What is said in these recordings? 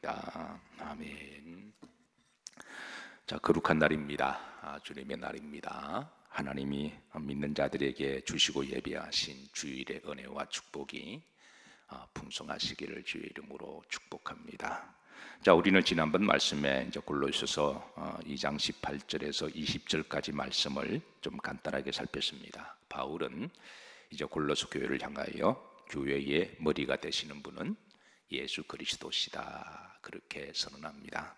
기도합니다. 아멘. 자, 거룩한 날입니다. 주님의 날입니다. 하나님이 믿는 자들에게 주시고 예비하신 주일의 은혜와 축복이 풍성하시기를 주의 이름으로 축복합니다. 자, 우리는 지난번 말씀에 이제 골로새서 2장 18절에서 20절까지 말씀을 좀 간단하게 살폈습니다. 바울은 이제 골로새 교회를 향하여 교회의 머리가 되시는 분은 예수 그리스도시다, 그렇게 선언합니다.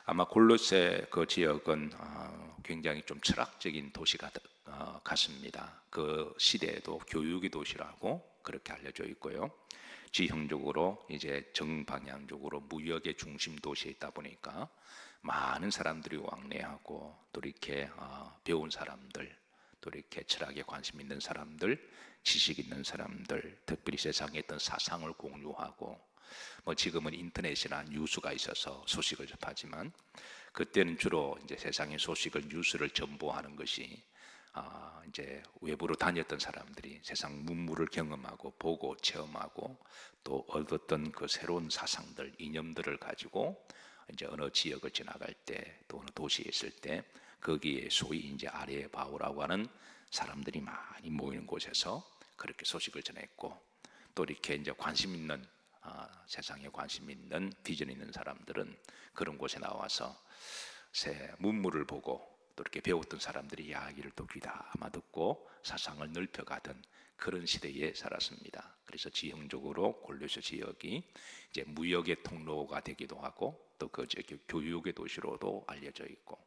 아마 골로새 그 지역은 굉장히 좀 철학적인 도시가 같습니다. 그 시대에도 교육의 도시라고 그렇게 알려져 있고요. 지형적으로 이제 정방향적으로 무역의 중심 도시에 있다 보니까 많은 사람들이 왕래하고, 또 이렇게 배운 사람들, 또 이렇게 철학에 관심 있는 사람들, 지식 있는 사람들, 특별히 세상의 어떤 사상을 공유하고, 지금은 인터넷이나 뉴스가 있어서 소식을 접하지만, 그때는 주로 이제 세상의 소식을, 뉴스를 전보하는 것이 이제 외부로 다녔던 사람들이 세상 문물을 경험하고 보고 체험하고 또 얻었던 그 새로운 사상들, 이념들을 가지고 이제 어느 지역을 지나갈 때, 또 어느 도시에 있을 때 거기에 소위 이제 아레바오라고 하는 사람들이 많이 모이는 곳에서 그렇게 소식을 전했고, 또 이렇게 이제 관심 있는 세상에 관심 있는 비전 있는 사람들은 그런 곳에 나와서 새 문물을 보고 또 이렇게 배웠던 사람들이 이야기를 또 귀담아 듣고 사상을 넓혀가던 그런 시대에 살았습니다. 그래서 지형적으로 골로새 지역이 이제 무역의 통로가 되기도 하고, 또 그 지역이 교육의 도시로도 알려져 있고,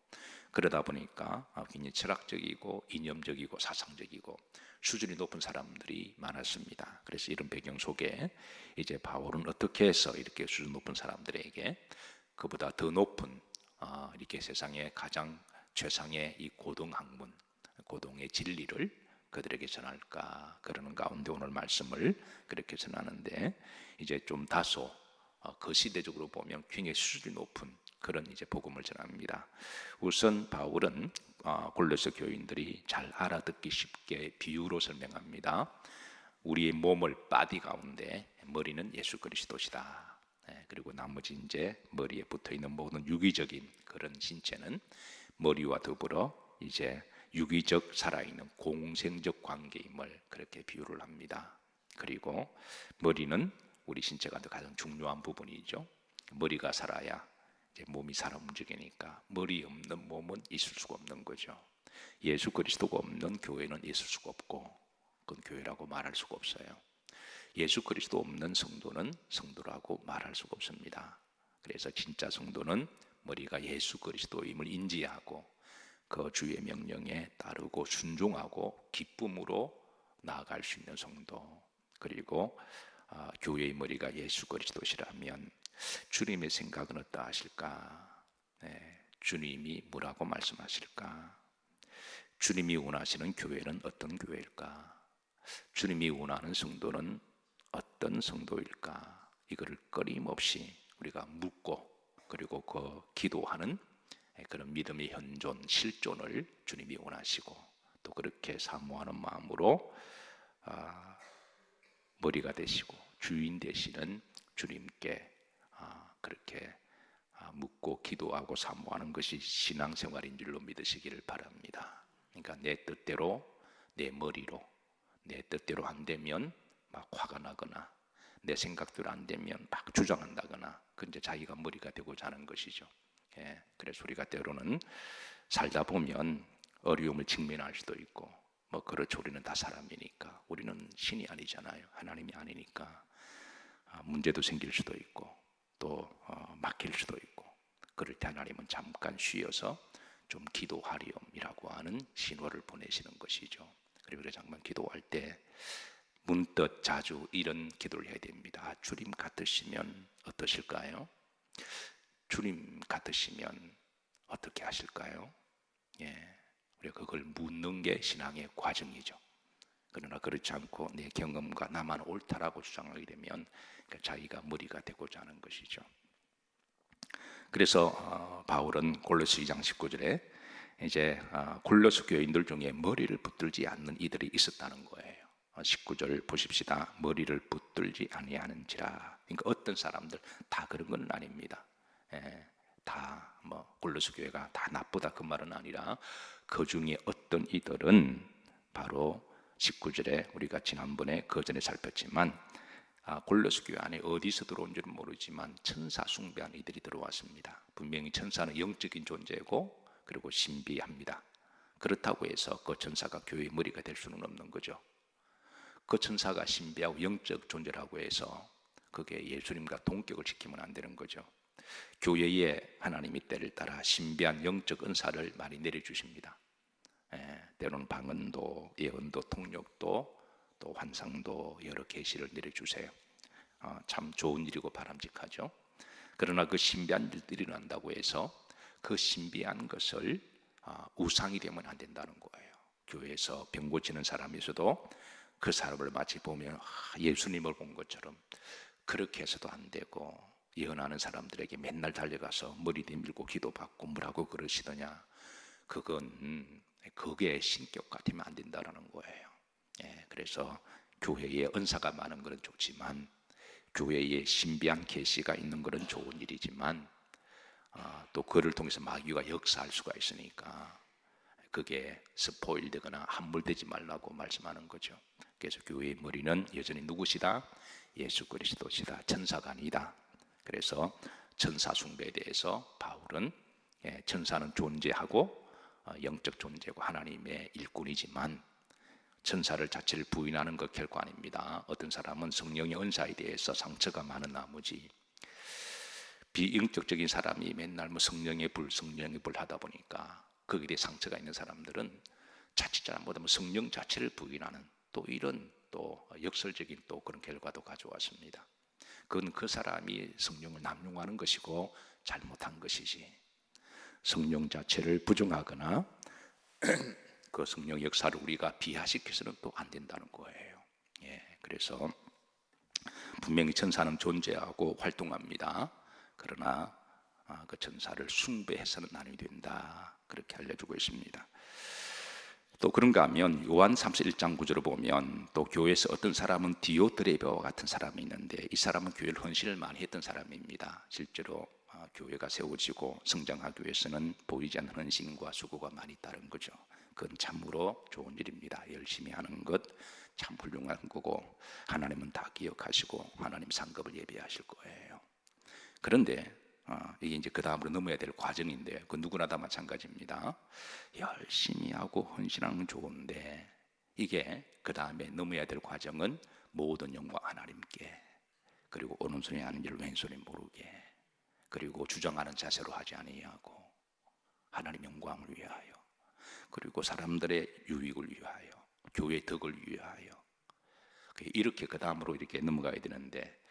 그러다 보니까 굉장히 철학적이고 이념적이고 사상적이고 수준이 높은 사람들이 많았습니다. 그래서 이런 배경 속에 이제 바울은 어떻게 해서 이렇게 수준 높은 사람들에게 그보다 더 높은 이렇게 세상에 가장 최상의 이 고등학문, 고등의 진리를 그들에게 전할까, 그러는 가운데 오늘 말씀을 그렇게 전하는데, 이제 좀 다소 그 시대적으로 보면 굉장히 수준이 높은 그런 이제 복음을 전합니다. 우선 바울은 골로새 교인들이 잘 알아듣기 쉽게 비유로 설명합니다. 우리의 몸을 바디 가운데 머리는 예수 그리스도시다. 그리고 나머지 이제 머리에 붙어 있는 모든 유기적인 그런 신체는 머리와 더불어 이제 유기적 살아있는 공생적 관계임을 그렇게 비유를 합니다. 그리고 머리는 우리 신체 가운데 가장 중요한 부분이죠. 머리가 살아야 이제 몸이 살아 움직이니까 머리 없는 몸은 있을 수가 없는 거죠. 예수 그리스도가 없는 교회는 있을 수가 없고, 그건 교회라고 말할 수가 없어요. 예수 그리스도 없는 성도는 성도라고 말할 수가 없습니다. 그래서 진짜 성도는 머리가 예수 그리스도임을 인지하고 그 주의 명령에 따르고 순종하고 기쁨으로 나아갈 수 있는 성도, 그리고 교회의 머리가 예수 그리스도시라면 주님의 생각은 어떠하실까? 주님이 뭐라고 말씀하실까? 주님이 원하시는 교회는 어떤 교회일까? 주님이 원하는 성도는 어떤 성도일까? 이거를 끊임없이 우리가 묻고, 그리고 그 기도하는 그런 믿음의 현존, 실존을 주님이 원하시고, 또 그렇게 사모하는 마음으로 머리가 되시고 주인 되시는 주님께 그렇게 묻고 기도하고 사모하는 것이 신앙생활인 줄로 믿으시기를 바랍니다. 그러니까 내 뜻대로, 내 머리로, 내 뜻대로 안 되면 막 화가 나거나 내 생각대로 안 되면 막 주장한다거나, 그 이제 자기가 머리가 되고자 하는 것이죠. 그래서 우리가 때로는 살다 보면 어려움을 직면할 수도 있고, 그렇죠. 우리는 다 사람이니까, 우리는 신이 아니잖아요. 하나님이 아니니까 문제도 생길 수도 있고 또 막힐 수도 있고, 그럴 때 하나님은 잠깐 쉬어서 좀 기도하렴이라고 하는 신호를 보내시는 것이죠. 그리고 잠깐 기도할 때 문득 자주 이런 기도를 해야 됩니다. 주님 같으시면 어떠실까요? 주님 같으시면 어떻게 하실까요? 우리가 그걸 묻는 게 신앙의 과정이죠. 그러나 그렇지 않고 내 경험과 나만 옳다라고 주장하게 되면 자기가 머리가 되고자 하는 것이죠. 그래서 바울은 골로새 2장 19절에 이제 골로새 교인들 중에 머리를 붙들지 않는 이들이 있었다는 거예요. 19절 보십시다. 머리를 붙들지 아니하는지라. 그러니까 어떤 사람들 다 그런 건 아닙니다. 다 골로새 교회가 다 나쁘다 그 말은 아니라 그 중에 어떤 이들은 바로 19절에 우리가 지난번에 그 전에 살폈지만 골로새 교회 안에 어디서 들어온 줄은 모르지만 천사 숭배한 이들이 들어왔습니다. 분명히 천사는 영적인 존재고 그리고 신비합니다. 그렇다고 해서 그 천사가 교회의 머리가 될 수는 없는 거죠. 그 천사가 신비하고 영적 존재라고 해서 그게 예수님과 동격을 시키면 안 되는 거죠. 교회에 하나님이 때를 따라 신비한 영적 은사를 많이 내려주십니다. 때로는 방언도, 예언도, 통역도, 또 환상도, 여러 계시를 내려주세요. 참 좋은 일이고 바람직하죠. 그러나 그 신비한 일들이 일어난다고 해서 그 신비한 것을 우상이 되면 안 된다는 거예요. 교회에서 병 고치는 사람이 있어도 그 사람을 마치 보면 예수님을 본 것처럼 그렇게 해서도 안 되고, 예언하는 사람들에게 맨날 달려가서 머리 내밀고 기도받고 뭐라고 그러시더냐, 그게 신격 같으면 안 된다는 거예요. 그래서 교회에 은사가 많은 것은 좋지만, 교회에 신비한 계시가 있는 것은 좋은 일이지만, 또 그를 통해서 마귀가 역사할 수가 있으니까 그게 스포일 되거나 함몰되지 말라고 말씀하는 거죠. 그래서 교회의 머리는 여전히 누구시다? 예수 그리스도시다. 천사가 아니다. 그래서 천사 숭배에 대해서 바울은 천사는 존재하고 영적 존재고 하나님의 일꾼이지만 천사를 자체를 부인하는 것 결코 아닙니다. 어떤 사람은 성령의 은사에 대해서 상처가 많은 나머지 비영적적인 사람이 맨날 성령의 불 하다 보니까 거기에 대해 상처가 있는 사람들은 자칫 잘못하면 성령 자체를 부인하는 또 이런 또 역설적인 또 그런 결과도 가져왔습니다. 그건 그 사람이 성령을 남용하는 것이고 잘못한 것이지, 성령 자체를 부정하거나 그 성령 역사를 우리가 비하시켜서는 또 안 된다는 거예요. 그래서 분명히 천사는 존재하고 활동합니다. 그러나 그 천사를 숭배해서는 아니 된다, 그렇게 알려주고 있습니다. 또 그런가 하면 요한 3서 1장 9절을 보면 또 교회에서 어떤 사람은 디오드레베와 같은 사람이 있는데, 이 사람은 교회를 헌신을 많이 했던 사람입니다. 실제로 교회가 세워지고 성장하기 위해서는 보이지 않는 헌신과 수고가 많이 따른 거죠. 그건 참으로 좋은 일입니다. 열심히 하는 것 참 훌륭한 거고, 하나님은 다 기억하시고 하나님 상급을 예비하실 거예요. 그런데 이게 이제 그 다음으로 넘어야 될 과정인데, 그 누구나 다 마찬가지입니다. 열심히 하고 헌신하는 건 좋은데, 이게 그 다음에 넘어야 될 과정은 모든 영광 하나님께, 그리고 오른손이 하는 일을 왼손이 모르게, 그리고 주장하는 자세로 하지 아니하고 하나님 영광을 위하여, 그리고 사람들의 유익을 위하여, 교회의 덕을 위하여, 이렇게 그 다음으로 이렇게 넘어가야 되는데,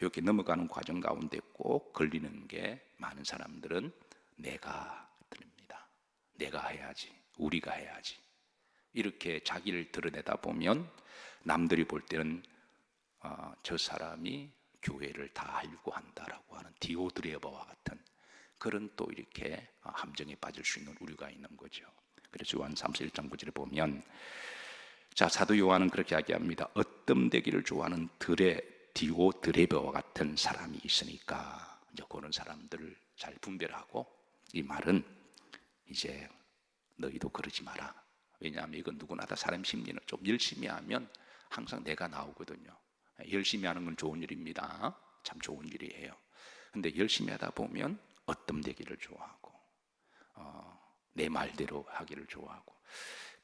이렇게 넘어가는 과정 가운데 꼭 걸리는 게, 많은 사람들은 내가 들립니다. 내가 해야지, 우리가 해야지, 이렇게 자기를 드러내다 보면 남들이 볼 때는 저 사람이 교회를 다 하려고 한다라고 하는 디오드레바와 같은 그런 또 이렇게 함정에 빠질 수 있는 우려가 있는 거죠. 그래서 요한 3서 1장 9절에 보면, 자, 사도 요한은 그렇게 이야기합니다. 어뜸되기를 좋아하는 디오드레베와 같은 사람이 있으니까, 이제 그런 사람들을 잘 분별하고, 이 말은 이제 너희도 그러지 마라. 왜냐하면 이건 누구나 다 사람 심리는 좀 열심히 하면 항상 내가 나오거든요. 열심히 하는 건 좋은 일입니다. 참 좋은 일이에요. 근데 열심히 하다 보면 어뜸되기를 좋아하고 내 말대로 하기를 좋아하고,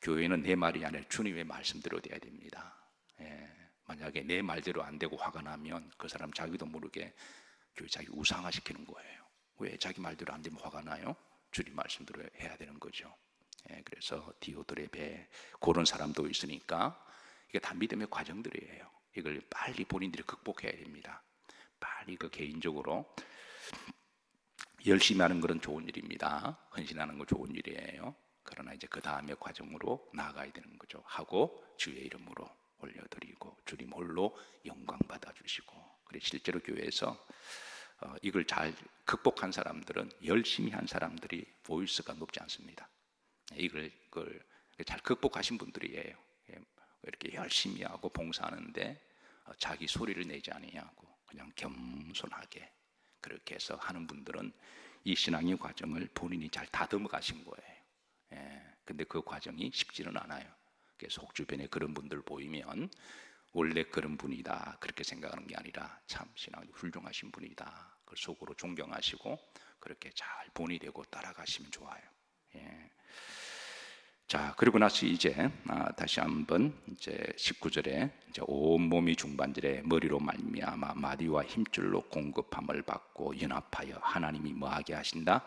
교회는 내 말이 아니라 주님의 말씀대로 돼야 됩니다. 만약에 내 말대로 안 되고 화가 나면 그 사람 자기도 모르게 교회 자기 우상화시키는 거예요. 왜 자기 말대로 안 되면 화가 나요? 주님 말씀대로 해야 되는 거죠. 그래서 디오드레베 그런 사람도 있으니까, 이게 다 믿음의 과정들이에요. 이걸 빨리 본인들이 극복해야 됩니다. 빨리 그 개인적으로 열심히 하는 것은 좋은 일입니다. 헌신하는 건 좋은 일이에요. 그러나 이제 그 다음에 과정으로 나아가야 되는 거죠. 하고 주의 이름으로 올려드리고 주님 홀로 영광 받아주시고, 그래서 실제로 교회에서 이걸 잘 극복한 사람들은, 열심히 한 사람들이 보이스가 높지 않습니다. 이걸 잘 극복하신 분들이에요. 이렇게 열심히 하고 봉사하는데 자기 소리를 내지 아니하고 그냥 겸손하게 그렇게 해서 하는 분들은 이 신앙의 과정을 본인이 잘 다듬어 가신 거예요. 근데 그 과정이 쉽지는 않아요. 속 주변에 그런 분들 보이면 원래 그런 분이다 그렇게 생각하는 게 아니라 참 신앙이 훌륭하신 분이다. 그걸 속으로 존경하시고 그렇게 잘 본이 되고 따라가시면 좋아요. 자, 그리고 나서 이제 다시 한번 이제 19절에 이제 온 몸이 중반절에 머리로 말미암아 마디와 힘줄로 공급함을 받고 연합하여 하나님이 뭐하게 하신다?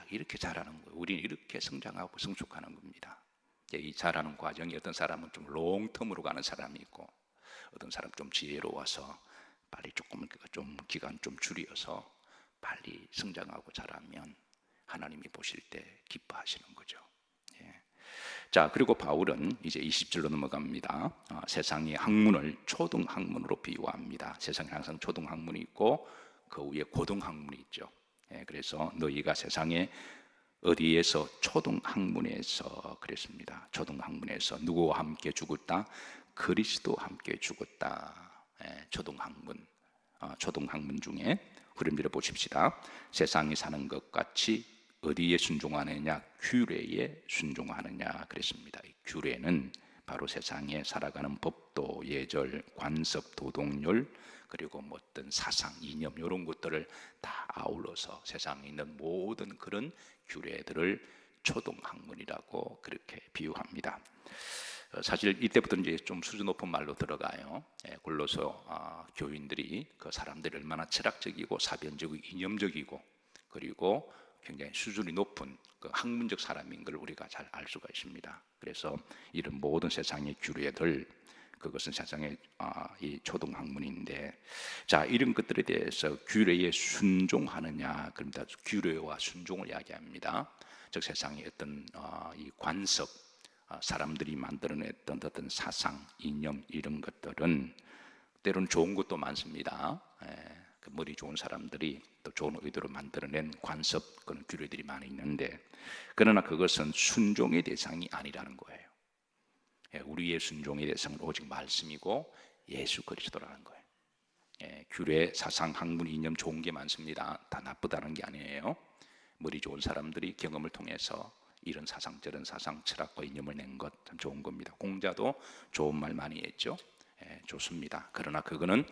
이렇게 자라는 거예요. 우리는 이렇게 성장하고 성숙하는 겁니다. 이 자라는 과정이 어떤 사람은 좀 롱텀으로 가는 사람이 있고 어떤 사람 좀 지혜로워서 빨리 조금 좀 기간 좀 줄여서 빨리 성장하고 자라면 하나님이 보실 때 기뻐하시는 거죠. 자, 그리고 바울은 이제 20절로 넘어갑니다. 세상의 학문을 초등학문으로 비유합니다. 세상에 항상 초등학문이 있고 그 위에 고등학문이 있죠. 그래서 너희가 세상에 어디에서 초등학문에서 그랬습니다. 초등학문에서 누구와 함께 죽었다? 그리스도와 함께 죽었다. 초등학문, 초등학문 중에 흐름들을 보십시다. 세상이 사는 것 같이 어디에 순종하느냐? 규례에 순종하느냐 그랬습니다. 규례는 바로 세상에 살아가는 법도, 예절, 관습, 도덕률 그리고 뭐 어떤 사상, 이념 이런 것들을 다 아울러서 세상에 있는 모든 그런 규례들을 초등학문이라고 그렇게 비유합니다. 사실 이때부터 이제 좀 수준 높은 말로 들어가요. 골로새 교인들이 그 사람들이 얼마나 철학적이고 사변적이고 이념적이고 그리고 굉장히 수준이 높은 그 학문적 사람인 걸 우리가 잘 알 수가 있습니다. 그래서 이런 모든 세상의 규례들 그것은 세상의 이 초등학문인데 자 이런 것들에 대해서 규례에 순종하느냐 그럽니다. 규례와 순종을 이야기합니다. 즉 세상의 어떤 이 관습 사람들이 만들어냈던 어떤 사상 이념 이런 것들은 때로는 좋은 것도 많습니다. 그 머리 좋은 사람들이 또 좋은 의도로 만들어낸 관습 그런 규례들이 많이 있는데 그러나 그것은 순종의 대상이 아니라는 거예요. 우리의 순종의 대상은 오직 말씀이고 예수 그리스도라는 거예요. 규례, 사상, 학문, 이념 좋은 게 많습니다. 다 나쁘다는 게 아니에요. 머리 좋은 사람들이 경험을 통해서 이런 사상 저런 사상 철학과 이념을 낸 것 참 좋은 겁니다. 공자도 좋은 말 많이 했죠. 좋습니다. 그러나 그거는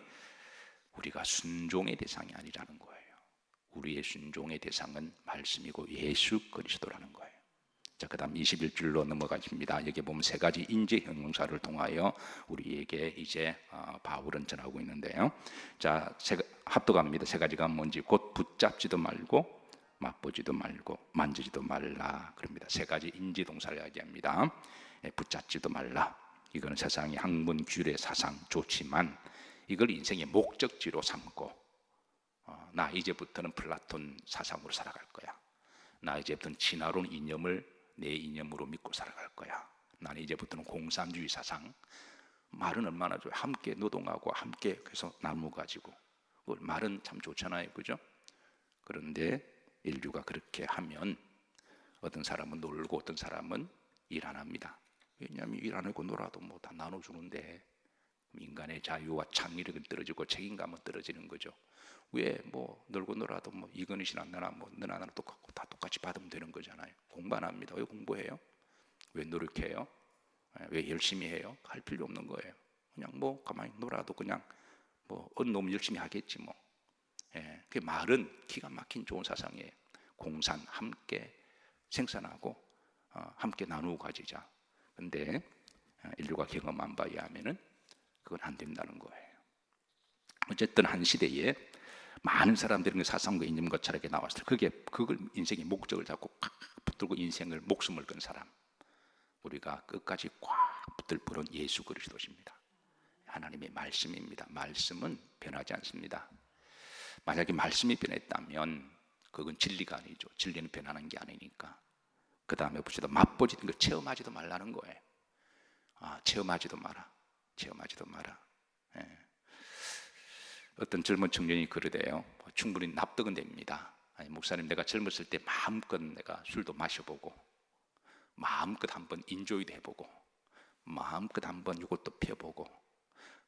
우리가 순종의 대상이 아니라는 거예요. 우리의 순종의 대상은 말씀이고 예수 그리스도라는 거예요. 자, 그 다음 21절로 넘어가십니다. 여기 보면 세 가지 인재 형용사를 통하여 우리에게 이제 바울은 전하고 있는데요. 자, 합독합니다. 세 가지가 뭔지 곧 붙잡지도 말고 맛보지도 말고 만지지도 말라 그럽니다. 세 가지 인지 동사를 이야기합니다. 붙잡지도 말라. 이거는 세상의 학문, 규례, 사상 좋지만 이걸 인생의 목적지로 삼고 나 이제부터는 플라톤 사상으로 살아갈 거야. 나 이제부터는 진화론 이념을 내 이념으로 믿고 살아갈 거야. 나는 이제부터는 공산주의 사상. 말은 얼마나 좋아요. 함께 노동하고 함께 해서 나누어 가지고 말은 참 좋잖아요, 그죠? 그런데 인류가 그렇게 하면 어떤 사람은 놀고 어떤 사람은 일 안 합니다. 왜냐하면 일 안 하고 놀아도 뭐 다 나눠주는데 인간의 자유와 창의력은 떨어지고 책임감은 떨어지는 거죠. 왜 뭐 놀고 놀아도 뭐 이건희 씨나 나나 뭐 너나 나나 똑같고 다 똑같이 받으면 되는 거잖아요. 공부 안 합니다. 왜 공부해요? 왜 노력해요? 왜 열심히 해요? 할 필요 없는 거예요. 그냥 뭐 가만히 놀아도 그냥 뭐 어느 놈 열심히 하겠지 뭐. 그 말은 기가 막힌 좋은 사상이에요. 공산 함께 생산하고 함께 나누고 가지자. 근데 인류가 경험한 바에 하면은 그건 안 된다는 거예요. 어쨌든 한 시대에 많은 사람들이 그 사상과 이념과 철학에 나왔을 때 그걸 인생의 목적을 잡고 꽉 붙들고 인생을 목숨을 건 사람 우리가 끝까지 꽉 붙들 분은 예수 그리스도십니다. 하나님의 말씀입니다. 말씀은 변하지 않습니다. 만약에 말씀이 변했다면 그건 진리가 아니죠. 진리는 변하는 게 아니니까. 그 다음에 봅시다. 맛보지도 거 체험하지도 말라는 거예요. 체험하지도 마라. 체험하지도 마라. 어떤 젊은 청년이 그러대요. 충분히 납득은 됩니다. 아니, 목사님 내가 젊었을 때 마음껏 내가 술도 마셔보고 마음껏 한번 인조이도 해보고 마음껏 한번 이것도 펴보고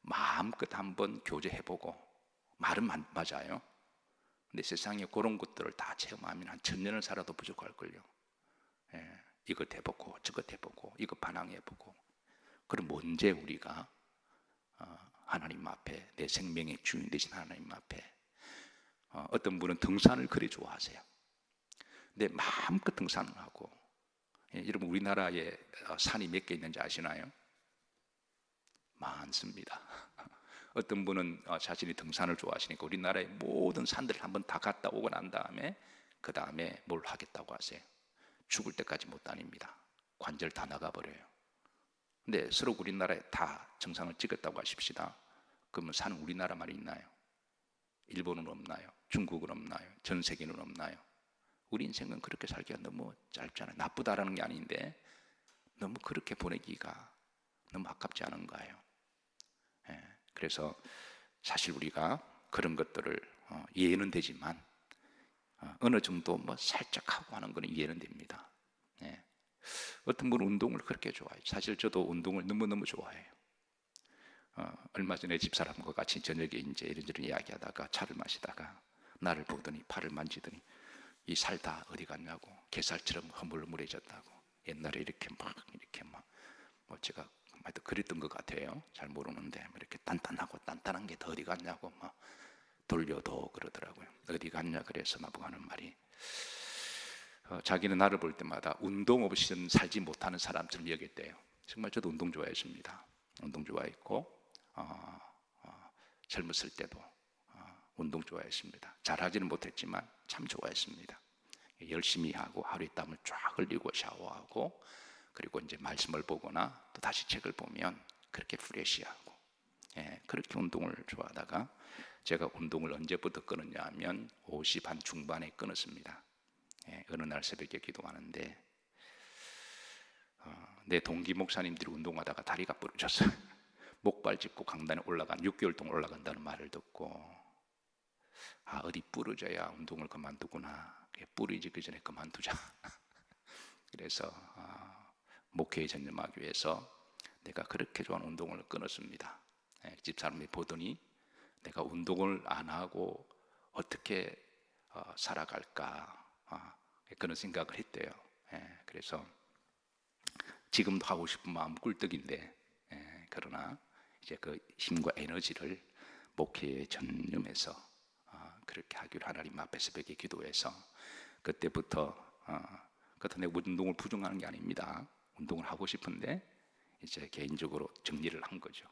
마음껏 한번 교제해보고 말은 맞아요. 근데 세상에 그런 것들을 다 체험하면 한 1000년을 살아도 부족할걸요. 이것 해보고 저것 해보고 이것 반항해보고. 그럼 언제 우리가 하나님 앞에, 내 생명의 주인 되신 하나님 앞에, 어떤 분은 등산을 그리 좋아하세요. 근데 마음껏 등산을 하고, 여러분 우리나라에 산이 몇 개 있는지 아시나요? 많습니다. 어떤 분은 자신이 등산을 좋아하시니까 우리나라의 모든 산들을 한번 다 갔다 오고 난 다음에 그 다음에 뭘 하겠다고 하세요. 죽을 때까지 못 다닙니다. 관절 다 나가버려요. 근데 서로 우리나라에 다 정상을 찍었다고 하십시다. 그러면 산은 우리나라만 있나요? 일본은 없나요? 중국은 없나요? 전 세계는 없나요? 우리 인생은 그렇게 살기가 너무 짧잖아요. 나쁘다라는 게 아닌데 너무 그렇게 보내기가 너무 아깝지 않은가요? 그래서 사실 우리가 그런 것들을 이해는 되지만 어느 정도 뭐 살짝 하고 하는 거는 이해는 됩니다. 어떤 분은 운동을 그렇게 좋아해요. 사실 저도 운동을 너무너무 좋아해요. 얼마 전에 집사람과 같이 저녁에 이제 이런저런 이야기하다가 차를 마시다가 나를 보더니 팔을 만지더니 이 살 다 어디 갔냐고, 게살처럼 허물허물해졌다고. 옛날에 이렇게 막 뭐 제가 하여튼 그랬던 것 같아요. 잘 모르는데 이렇게 단단하고 단단한 게 더 어디 갔냐고 막 돌려도 그러더라고요. 어디 갔냐 그래서 나보고 하는 말이 자기는 나를 볼 때마다 운동 없이는 살지 못하는 사람처럼 여겼대요. 정말 저도 운동 좋아했습니다. 운동 좋아했고 젊었을 때도 운동 좋아했습니다. 잘하지는 못했지만 참 좋아했습니다. 열심히 하고 하루에 땀을 쫙 흘리고 샤워하고 그리고 이제 말씀을 보거나 또 다시 책을 보면 그렇게 프레시하고 그렇게 운동을 좋아하다가 제가 운동을 언제부터 끊었냐 하면 50 한 중반에 끊었습니다. 어느 날 새벽에 기도하는데 내 동기 목사님들이 운동하다가 다리가 부러졌어요. 목발 짚고 강단에 올라간 6개월 동안 올라간다는 말을 듣고 어디 부러져야 운동을 그만두구나. 부러지기 그 전에 그만두자. 그래서 목회에 전념하기 위해서 내가 그렇게 좋아하는 운동을 끊었습니다. 집사람이 보더니 내가 운동을 안 하고 어떻게 살아갈까 그런 생각을 했대요. 그래서 지금도 하고 싶은 마음 꿀떡인데 그러나 이제 그 힘과 에너지를 목회에 전념해서 그렇게 하기로 하나님 앞에 새벽에 기도해서 그때부터 내가 운동을 부정하는 게 아닙니다. 운동을 하고 싶은데 이제 개인적으로 정리를 한 거죠.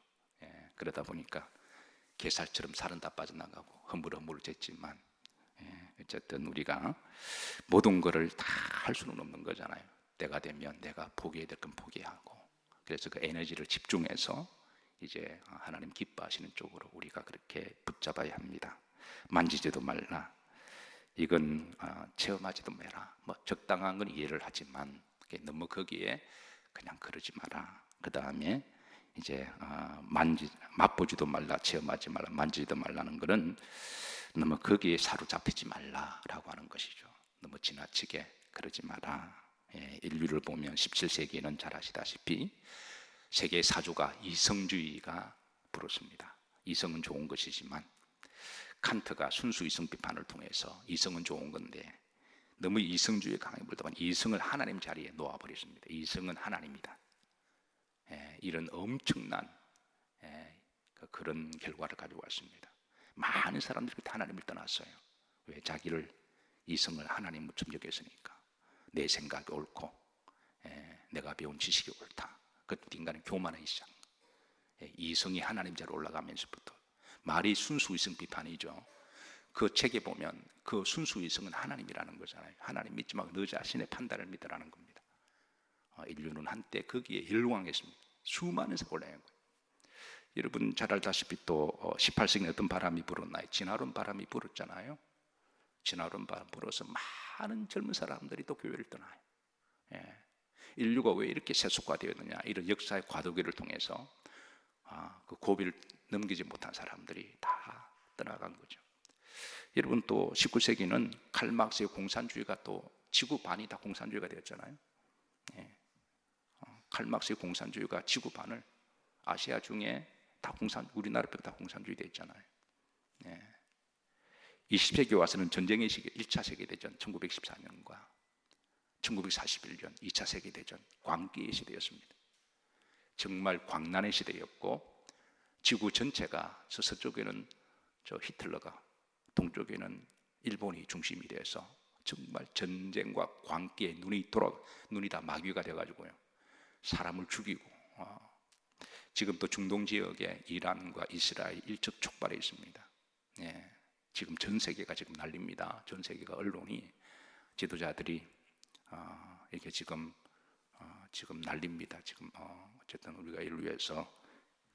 그러다 보니까 게살처럼 살은 다 빠져나가고 허물허물했지만 어쨌든 우리가 모든 거를 다 할 수는 없는 거잖아요. 때가 되면 내가 포기해야 될 건 포기하고 그래서 그 에너지를 집중해서 이제 하나님 기뻐하시는 쪽으로 우리가 그렇게 붙잡아야 합니다. 만지지도 말라. 이건 체험하지도 마라. 뭐 적당한 건 이해를 하지만 너무 거기에 그냥 그러지 마라. 그 다음에 이제 맛보지도 말라, 체험하지 말라, 만지지도 말라는 것은 너무 거기에 사로잡히지 말라라고 하는 것이죠. 너무 지나치게 그러지 마라. 인류를 보면 17세기에는 잘 아시다시피 세계 사조가 이성주의가 불었습니다. 이성은 좋은 것이지만 칸트가 순수 이성 비판을 통해서 이성은 좋은 건데 너무 이성주의에 강하게 불다만 이성을 하나님 자리에 놓아버렸습니다. 이성은 하나님이다. 이런 엄청난 그런 결과를 가지고 왔습니다. 많은 사람들이 그때 하나님을 떠났어요. 왜? 자기를 이성을 하나님으로 여겼으니까. 내 생각이 옳고 내가 배운 지식이 옳다. 그때 인간은 교만하기 시작. 이성이 하나님 자리에 올라가면서부터 말이 순수 이성 비판이죠. 그 책에 보면 그 순수 이성은 하나님이라는 거잖아요. 하나님 믿지 말고 너 자신의 판단을 믿으라는 겁니다. 인류는 한때 거기에 열광했습니다. 수많은 사고를 낸 거예요. 여러분 잘 알다시피 또 18세기에 어떤 바람이 불었나요? 진화론 바람이 불었잖아요. 진화론 바람 불어서 많은 젊은 사람들이 또 교회를 떠나요. 인류가 왜 이렇게 세속화되었느냐? 이런 역사의 과도기를 통해서 그 고비를 넘기지 못한 사람들이 다 떠나간 거죠. 여러분 또 19세기는 칼막스의 공산주의가 또 지구 반이 다 공산주의가 되었잖아요. 칼막스의 공산주의가 지구 반을 아시아 중에 다 우리나라 빼고 다 공산주의 됐잖아요. 20세기 와서는 전쟁의 시기 1차 세계대전 1914년과 1941년 2차 세계대전 광기의 시대였습니다. 정말 광란의 시대였고 지구 전체가 서쪽에는 히틀러가, 동쪽에는 일본이 중심이 돼서 정말 전쟁과 광기에 눈이 다 마귀가 돼가지고요, 사람을 죽이고, 지금 또 중동 지역에 이란과 이스라엘 일첩 촉발해 있습니다. 지금 전 세계가 지금 난립니다. 전 세계가 언론이, 지도자들이 이게 지금 난립니다. 지금 어쨌든 우리가 이를 위해서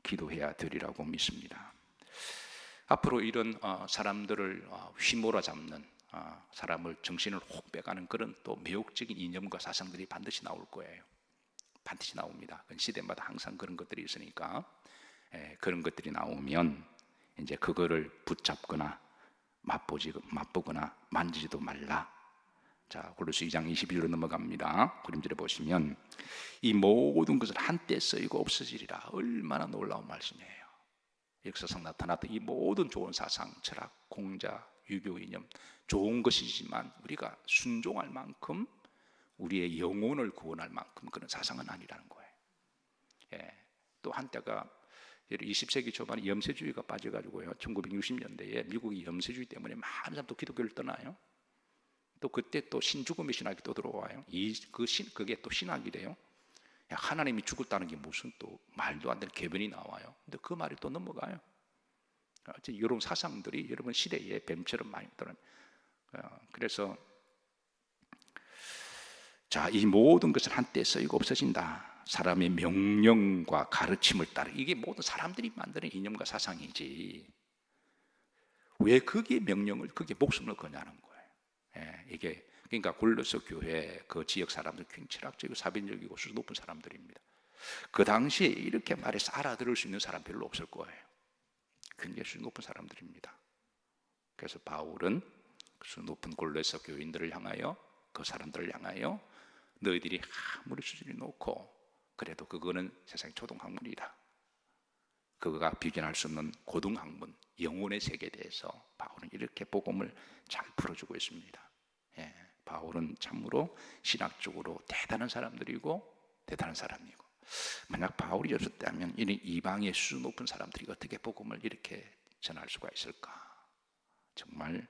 기도해야 되리라고 믿습니다. 앞으로 이런 사람들을 휘몰아 잡는, 사람을 정신을 혹 빼가는 그런 또 매혹적인 이념과 사상들이 반드시 나올 거예요. 반드시 나옵니다. 시대마다 항상 그런 것들이 있으니까, 그런 것들이 나오면 이제 그거를 붙잡거나 맛보거나 만지지도 말라. 자, 골로새 2장 21절로 넘어갑니다. 그림절에 보시면 이 모든 것을 한때 쓰이고 없어지리라. 얼마나 놀라운 말씀이에요. 역사상 나타났던 이 모든 좋은 사상, 철학, 공자, 유교 이념, 좋은 것이지만 우리가 순종할 만큼, 우리의 영혼을 구원할 만큼 그런 사상은 아니라는 거예요. 또 한때가 20세기 초반에 염세주의가 빠져가지고요, 1960년대에 미국이 염세주의 때문에 많은 사람도 기독교를 떠나요. 또 그때 또 신죽음의 신학이 또 들어와요. 그게 또 신학이래요. 하나님이 죽었다는 게 무슨 또 말도 안 되는 궤변이 나와요. 근데 그 말이 또 넘어가요. 이런 사상들이 여러분 시대에 뱀처럼 많이 떠나요. 그래서 자, 이 모든 것을 한때 쓰이고 없어진다. 사람의 명령과 가르침을 따르, 이게 모든 사람들이 만드는 이념과 사상이지 왜 거기에 명령을, 거기에 목숨을 거냐는 거예요. 이게 그러니까 골로새 교회 그 지역 사람들 굉장히 철학적이고 사변적이고 수준 높은 사람들입니다. 그 당시에 이렇게 말해서 알아들을 수 있는 사람 별로 없을 거예요. 굉장히 수준 높은 사람들입니다. 그래서 바울은 수준 높은 골로새 교인들을 향하여, 그 사람들을 향하여, 너희들이 아무리 수준이 높고 그래도 그거는 세상의 초등학문이다, 그거가 비견할 수 없는 고등학문, 영혼의 세계에 대해서 바울은 이렇게 복음을 잘 풀어주고 있습니다. 바울은 참으로 신학적으로 대단한 사람들이고 대단한 사람이고, 만약 바울이 없었다면 이런 이방의 수준 높은 사람들이 어떻게 복음을 이렇게 전할 수가 있을까? 정말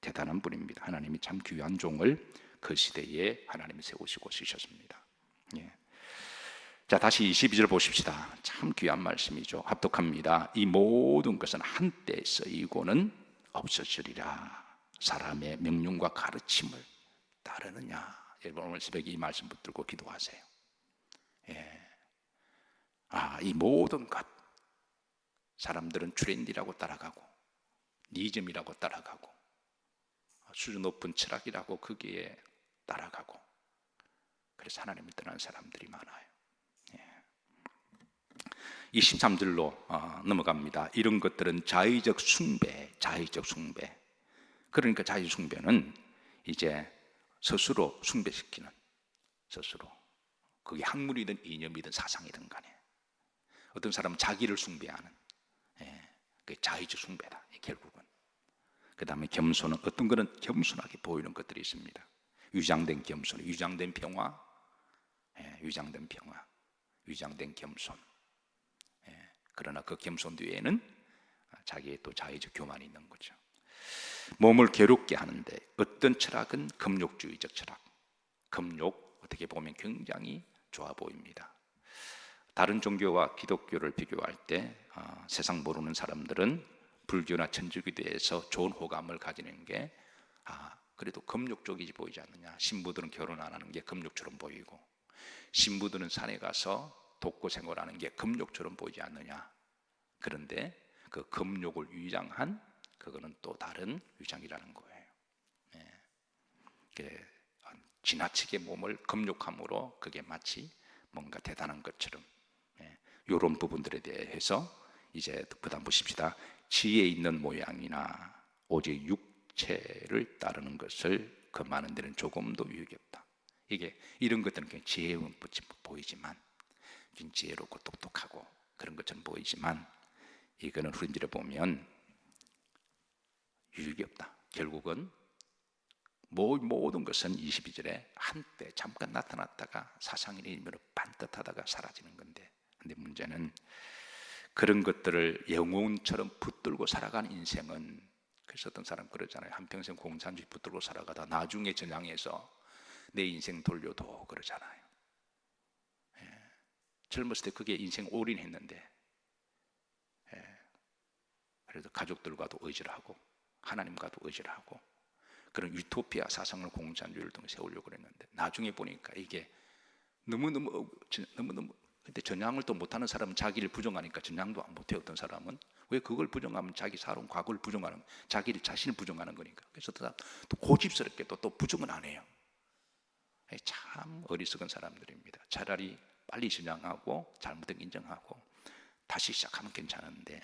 대단한 분입니다. 하나님이 참 귀한 종을 그 시대에 하나님이 세우시고 쓰셨습니다. 자, 다시 22절 보십시다. 참 귀한 말씀이죠. 합독합니다. 이 모든 것은 한때 쓰이고는 없어지리라. 사람의 명령과 가르침을 따르느냐. 여러분 오늘 새벽에 이 말씀 붙들고 기도하세요. 이 모든 것, 사람들은 트렌디라고 따라가고 니즘이라고 따라가고 수준 높은 철학이라고 거기에 따라가고, 그래서 하나님을 떠난 사람들이 많아요. 23절로 넘어갑니다. 이런 것들은 자의적 숭배. 그러니까 자의적 숭배는 이제 스스로 숭배시키는, 스스로, 그게 학문이든 이념이든 사상이든 간에 어떤 사람은 자기를 숭배하는, 그게 자의적 숭배다 결국은. 그 다음에 겸손은, 어떤 거는 겸손하게 보이는 것들이 있습니다. 위장된 겸손, 위장된 평화, 위장된 평화, 위장된 겸손. 그러나 그 겸손 뒤에는 자기의 또 자의적 교만이 있는 거죠. 몸을 괴롭게 하는데, 어떤 철학은 금욕주의적 철학, 금욕 어떻게 보면 굉장히 좋아 보입니다. 다른 종교와 기독교를 비교할 때 세상 모르는 사람들은 불교나 천주교에 대해서 좋은 호감을 가지는 게 그래도 금욕 쪽이지 보이지 않느냐. 신부들은 결혼 안 하는 게 금욕처럼 보이고, 신부들은 산에 가서 독고 생활하는 게 금욕처럼 보이지 않느냐. 그런데 그 금욕을 위장한, 그거는 또 다른 위장이라는 거예요. 지나치게 몸을 금욕함으로 그게 마치 뭔가 대단한 것처럼, 이런 부분들에 대해서 이제 그 다음 보십시다. 지혜 있는 모양이나 오직 육체를 따르는 것을 금하는 데는 조금도 유익이 없다. 이게 이런 것들은 그냥 지혜로운 보이지만 지혜롭고 똑똑하고 그런 것처럼 보이지만 이거는 후림들에 보면 유익이 없다. 결국은 모든 것은 22절에 한때 잠깐 나타났다가 사상인의 힘으로 반듯하다가 사라지는 건데, 근데 문제는 그런 것들을 영웅처럼 붙들고 살아가는 인생은, 그래서 어떤 사람 그러잖아요. 한평생 공산주의 붙들고 살아가다 나중에 전향해서 내 인생 돌려도 그러잖아요. 젊었을 때 그게 인생 올인했는데, 그래도 가족들과도 의지를 하고 하나님과도 의지를 하고 그런 유토피아 사상을 공산주의를 통해 세우려고 그랬는데, 나중에 보니까 이게 너무너무 근데 전향을 또 못하는 사람은 자기를 부정하니까 전향도 안 못해. 어떤 사람은 왜 그걸 부정하면 자기 살아온 과거를 부정하는, 자기를 자신을 부정하는 거니까. 그래서 또 고집스럽게 또 부정은 안 해요. 참 어리석은 사람들입니다. 차라리 빨리 전향하고 잘못된 인정하고 다시 시작하면 괜찮은데,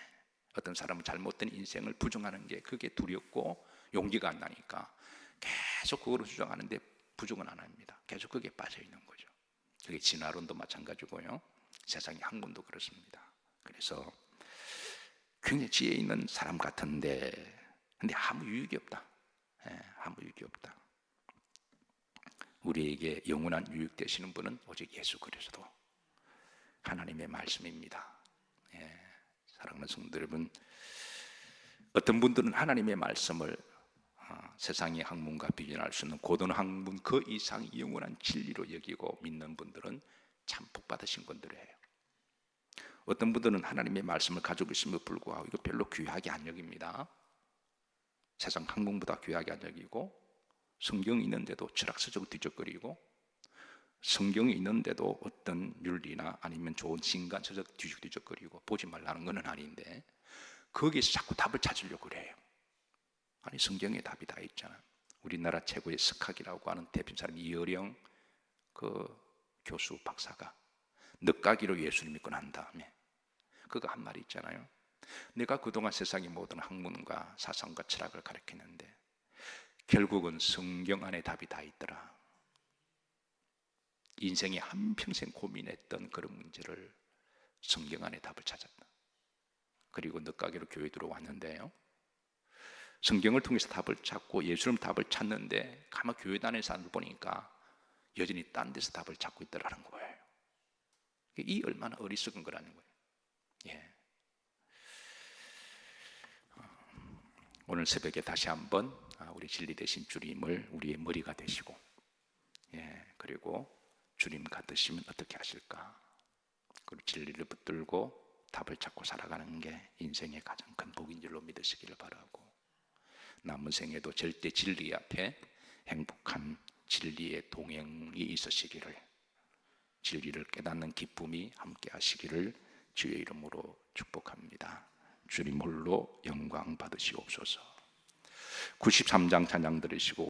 어떤 사람은 잘못된 인생을 부정하는 게 그게 두렵고 용기가 안 나니까 계속 그거를 주장하는데 부정은 안 합니다. 계속 거기에 빠져 있는 거죠. 그게 진화론도 마찬가지고요, 세상의 학문도 그렇습니다. 그래서 굉장히 지혜 있는 사람 같은데 근데 아무 유익이 없다. 아무 유익이 없다. 우리에게 영원한 유익 되시는 분은 오직 예수 그리스도 하나님의 말씀입니다. 사랑하는 성도 여러분, 어떤 분들은 하나님의 말씀을 세상의 학문과 비교할 수 있는 고등 학문 그 이상 영원한 진리로 여기고 믿는 분들은 참 복받으신 분들이에요. 어떤 분들은 하나님의 말씀을 가지고 있음에도 불구하고 이거 별로 귀하게 안 여깁니다. 세상 학문보다 귀하게 안 여기고, 성경이 있는데도 철학서적으로 뒤적거리고, 성경이 있는데도 어떤 윤리나 아니면 좋은 신간서적 뒤적거리고, 보지 말라는 건 아닌데 거기에서 자꾸 답을 찾으려고 그래요. 아니, 성경에 답이 다 있잖아. 우리나라 최고의 석학이라고 하는 대표 사람 이어령 그 교수 박사가 늦가기로 예수를 믿고 난 다음에 그거 한 말이 있잖아요. 내가 그동안 세상의 모든 학문과 사상과 철학을 가르쳤는데 결국은 성경 안에 답이 다 있더라. 인생이 한평생 고민했던 그런 문제를 성경 안에 답을 찾았다. 그리고 늦가기로 교회 들어왔는데요, 성경을 통해서 답을 찾고 예수님 답을 찾는데 가만 교회 다니는 사람들 보니까 여전히 딴 데서 답을 찾고 있더라는 거예요. 이 얼마나 어리석은 거라는 거예요. 오늘 새벽에 다시 한번 우리 진리 되신 주님을 우리의 머리가 되시고, 그리고 주님 같으시면 어떻게 하실까? 그리고 진리를 붙들고 답을 찾고 살아가는 게 인생의 가장 큰 복인 줄로 믿으시기를 바라고, 남은 생에도 절대 진리 앞에 행복한 진리의 동행이 있으시기를, 진리를 깨닫는 기쁨이 함께 하시기를 주의 이름으로 축복합니다. 주님 홀로 영광 받으시옵소서. 93장 찬양 들으시고